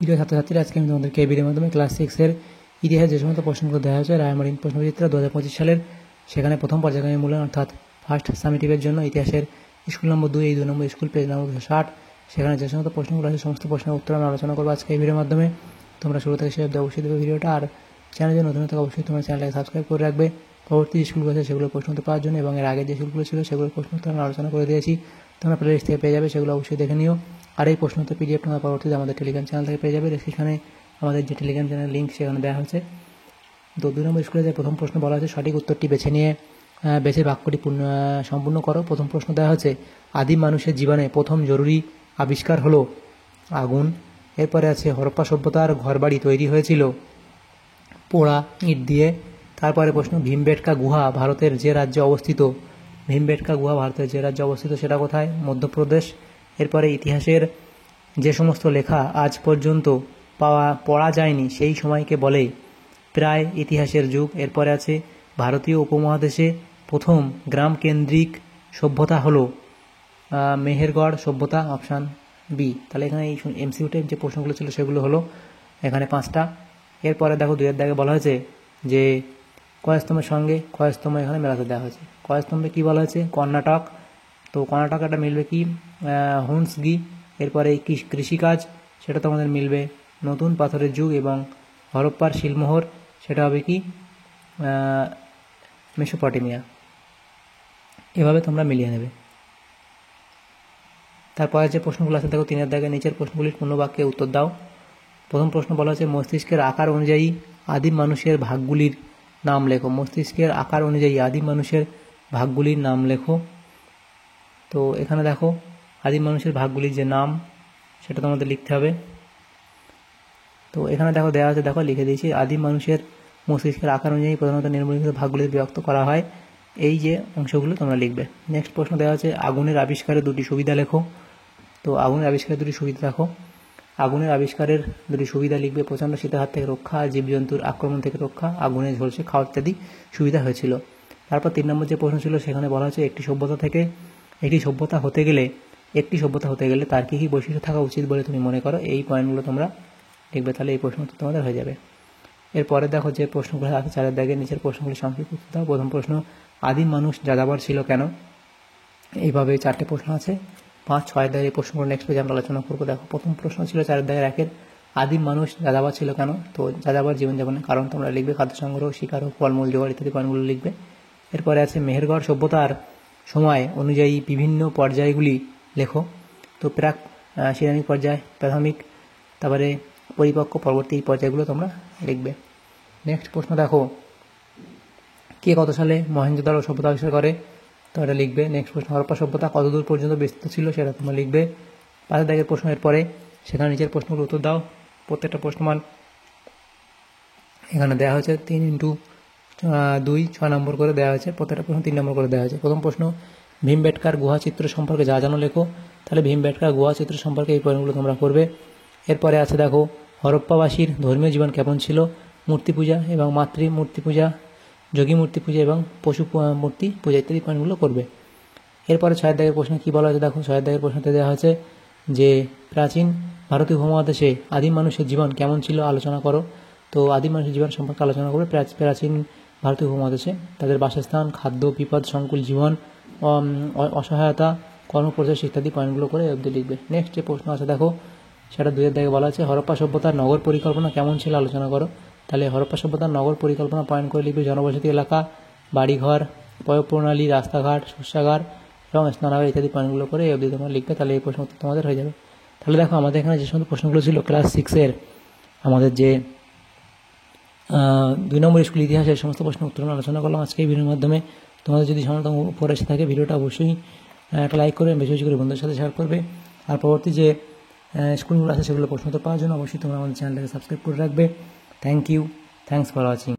প্রিয় ছাত্রছাত্রীরা, আজকে আমি তোমাদেরকে এই ভিডিওর মাধ্যমে ক্লাস 6-এর ইতিহাস যে সমস্ত প্রশ্নগুলো দেওয়া হয়েছে রায়মার্টিন প্রশ্নবিচিত্রা 2025 সালের, সেখানে প্রথম পর্যায়ক্রমিক মূল্যায়ন অর্থাৎ ফার্স্ট সামেটিভের জন্য ইতিহাসের স্কুল নম্বর 2, এই 2 নম্বর স্কুল, পেজ নম্বর 260, সেখানে যে সমস্ত প্রশ্নগুলো আছে সমস্ত প্রশ্নের উত্তর আমি আলোচনা করবো আজকে এই ভিডিওর মাধ্যমে। তোমরা শুরু থেকে শেষ অবধি অবশ্যই দেবে ভিডিওটা, আর চ্যানেলে যদি নতুন থেকে অবশ্যই তোমার চ্যানেলটাকে সাবস্ক্রাইব করে রাখবে পরবর্তী যে স্কুলগুলো আছে সেগুলো প্রশ্ন উত্তর পাওয়ার জন্য, এবং এর আগে যে স্কুলগুলো ছিল সেগুলোর প্রশ্ন উত্তর আমি আলোচনা করে দিয়েছি, তোমরা প্লেলিস্ট থেকে পেয়ে যাবে, সেগুলো অবশ্যই দেখে নিও। আর এই প্রশ্ন উত্তর পিডিএফ তোমরা পরবর্তীতে আমাদের টেলিগ্রাম চ্যানেল থেকে পেয়ে যাবে, সেখানে আমাদের যে টেলিগ্রাম চ্যানেল লিঙ্ক সেখানে দেওয়া হয়েছে। তো 2 নম্বর স্কুলে যে প্রথম প্রশ্ন বলা হয়েছে, সঠিক উত্তরটি বেছে বাক্যটি সম্পূর্ণ করো। প্রথম প্রশ্ন দেওয়া হচ্ছে, আদিম মানুষের জীবনে প্রথম জরুরি আবিষ্কার হলো আগুন। এরপরে আছে হরপ্পা সভ্যতার ঘরবাড়ি তৈরি হয়েছিল পোড়া ইট দিয়ে। তারপরে প্রশ্ন, ভীমবেটকা গুহা ভারতের যে রাজ্যে অবস্থিত। ভীমবেটকা গুহা ভারতের যে রাজ্যে অবস্থিত সেটা কোথায়? মধ্যপ্রদেশ। এরপরে ইতিহাসের যে সমস্ত লেখা আজ পর্যন্ত পড়া যায়নি সেই সময়কে বলে প্রায় ইতিহাসের যুগ। এরপরে আছে ভারতীয় উপমহাদেশে প্রথম গ্রাম কেন্দ্রিক সভ্যতা হলো মেহেরগড় সভ্যতা, অপশান বি। তাহলে এখানে এই এমসিকিউ যে প্রশ্নগুলো ছিল সেগুলো হলো এখানে 5টা। এরপরে দেখো 2 এর দাগে বলা হয়েছে যে কয়স্তম্ভের সঙ্গে ক্ষয়স্তম্ভ এখানে মেলাতে দেওয়া হয়েছে। ক্ষয়স্তম্ভে কী বলা হয়েছে? কর্ণাটক। তো কর্ণাটক এটা মিলবে কি? হুন্সগি। এরপরে কৃষিকাজ সেটা তোমাদের মিলবে নতুন পাথরের যুগ, এবং হরপ্পার শিলমোহর সেটা হবে কি? মেসোপটেমিয়া। এভাবে তোমরা মিলিয়ে নেবে। তারপরে যে প্রশ্নগুলো আছে দেখো 3 এর দাগে, নিচের প্রশ্নগুলির পূর্ণ বাক্যে উত্তর দাও। প্রথম প্রশ্ন বলা হচ্ছে, মস্তিষ্কের আকার অনুযায়ী আদিম মানুষের ভাগগুলির নাম লেখো। মস্তিষ্কের আকার অনুযায়ী আদিম মানুষের ভাগগুলির নাম লেখো। তো এখানে দেখো আদিম মানুষের ভাগগুলির যে নাম সেটা তোমাদের লিখতে হবে। তো এখানে দেখো দেওয়া আছে, দেখো লিখে দিয়েছি, আদিম মানুষের মস্তিষ্কের আকার অনুযায়ী প্রধানত নিম্নলিখিত ভাগগুলির বিভক্ত করা হয়। এই যে অংশগুলো তোমরা লিখবে। নেক্সট প্রশ্ন দেওয়া আছে, আগুনের আবিষ্কারের 2টি সুবিধা লেখো। তো আগুনের আবিষ্কারের 2টি সুবিধা দেখো। আগুনের আবিষ্কারের 2টি সুবিধা লিখবে, প্রচণ্ড শীতের হাত থেকে রক্ষা, জীবজন্তুর আক্রমণ থেকে রক্ষা, আগুনে ঝলসে খাওয়া ইত্যাদি সুবিধা হয়েছিল। তারপর 3 নম্বর যে প্রশ্ন ছিল সেখানে বলা হচ্ছে, একটি সভ্যতা হতে গেলে তার কী কী বৈশিষ্ট্য থাকা উচিত বলে তুমি মনে করো? এই পয়েন্টগুলো তোমরা লিখবে, তাহলে এই প্রশ্ন উত্তর তোমাদের হয়ে যাবে। এরপরে দেখো যে প্রশ্নগুলো আছে 4 এর দাগে, নিচের প্রশ্নগুলি সংক্ষিপ্ত উত্তর দাও। প্রথম প্রশ্ন, আদিম মানুষ যাযাবর ছিল কেন? এইভাবে 4টে প্রশ্ন আছে। 5, 6 এর দাগে এই প্রশ্নগুলো নেক্সট পেজে আমরা আলোচনা করবো। দেখো প্রথম প্রশ্ন ছিল 4 এর দাগের 1-এর, আদিম মানুষ যাযাবর ছিল কেন? তো যাযাবর জীবনযাপনের কারণ তোমরা লিখবে, খাদ্য সংগ্রহ, শিকার ও ফলমূল জোগাড় ইত্যাদি পয়েন্টগুলো লিখবে। এরপরে আছে মেহেরগড় সভ্যতার সময় অনুযায়ী বিভিন্ন পর্যায়গুলি লেখো। তো প্রাক শিলানিক পর্যায়, প্রাথমিক, তারপরে পরিপক্ক, পরবর্তী এই পর্যায়গুলো তোমরা লিখবে। নেক্সট প্রশ্ন দেখো, কে কত সালে মহেঞ্জোদারো সভ্যতা আবিষ্কার করে? তো এটা লিখবে। নেক্সট প্রশ্ন, হরপ্পা সভ্যতা কত দূর পর্যন্ত বিস্তৃত ছিল? সেটা তোমরা লিখবে। 5 দাগের প্রশ্ন এরপরে, সেখানে নিচের প্রশ্নগুলো উত্তর দাও। প্রত্যেকটা প্রশ্নমান এখানে দেওয়া হয়েছে 3 × 2, 6 নম্বর করে দেওয়া হয়েছে। প্রত্যেকটা প্রশ্ন 3 নম্বর করে দেওয়া হয়েছে। প্রথম প্রশ্ন, ভীমবেটকার গুহা চিত্র সম্পর্কে যা জানো লেখো। তাহলে ভীমবেটকার গুহা চিত্র সম্পর্কে এই পয়েন্টগুলো তোমরা করবে। এরপরে আছে দেখো, হরপ্পাবাসীর ধর্মীয় জীবন কেমন ছিল? মূর্তি পূজা এবং মাতৃ মূর্তি পূজা, যোগী মূর্তি পূজা এবং পশু মূর্তি পূজা ইত্যাদি পয়েন্টগুলো করবে। এরপরে 6 দাগের প্রশ্ন কী বলা হয়েছে দেখো। 6 দাগের প্রশ্নতে দেওয়া হয়েছে যে প্রাচীন ভারতীয় উপমহাদেশে আদিম মানুষের জীবন কেমন ছিল আলোচনা করো। তো আদিম মানুষের জীবন সম্পর্কে আলোচনা করবে প্রাচীন ভারতীয় উপমহাদেশে তাদের বাসস্থান, খাদ্য, বিপদ সংকুল জীবন, অসহায়তা, কর্মপ্রচেষ ইত্যাদি পয়েন্টগুলো করে অবধি লিখবে। নেক্সট যে প্রশ্ন আছে দেখো, সেটা 2 এর দাগে বলা আছে, হরপ্পা সভ্যতার নগর পরিকল্পনা কেমন ছিল আলোচনা করো। তাহলে হরপ্পা সভ্যতার নগর পরিকল্পনা পয়েন্ট করে লিখবে, জনবসতি এলাকা, বাড়িঘর, পয়ঃপ্রণালী, রাস্তাঘাট, শস্যাগার এবং স্নানাগার ইত্যাদি পয়েন্টগুলো করে এই অবধি তোমরা লিখবে। তাহলে এই প্রশ্ন উত্তর তোমাদের হয়ে যাবে। তাহলে দেখো আমাদের এখানে যে সমস্ত প্রশ্নগুলো ছিল ক্লাস 6-এর আমাদের যে 2 নম্বর স্কুল ইতিহাসের সমস্ত প্রশ্ন উত্তর আলোচনা করলাম আজকে এই ভিডিওর মাধ্যমে। তোমাদের যদি সামান্য উপরে এসে থাকে ভিডিওটা অবশ্যই একটা লাইক করবে, বেশি বেশি করে বন্ধুদের সাথে শেয়ার করবে। আর পরবর্তী যে স্কুলগুলো আছে সেগুলো প্রশ্ন উত্তর পাওয়ার জন্য অবশ্যই তোমরা আমাদের চ্যানেলটাকে সাবস্ক্রাইব করে রাখবে। Thank you, thanks for watching.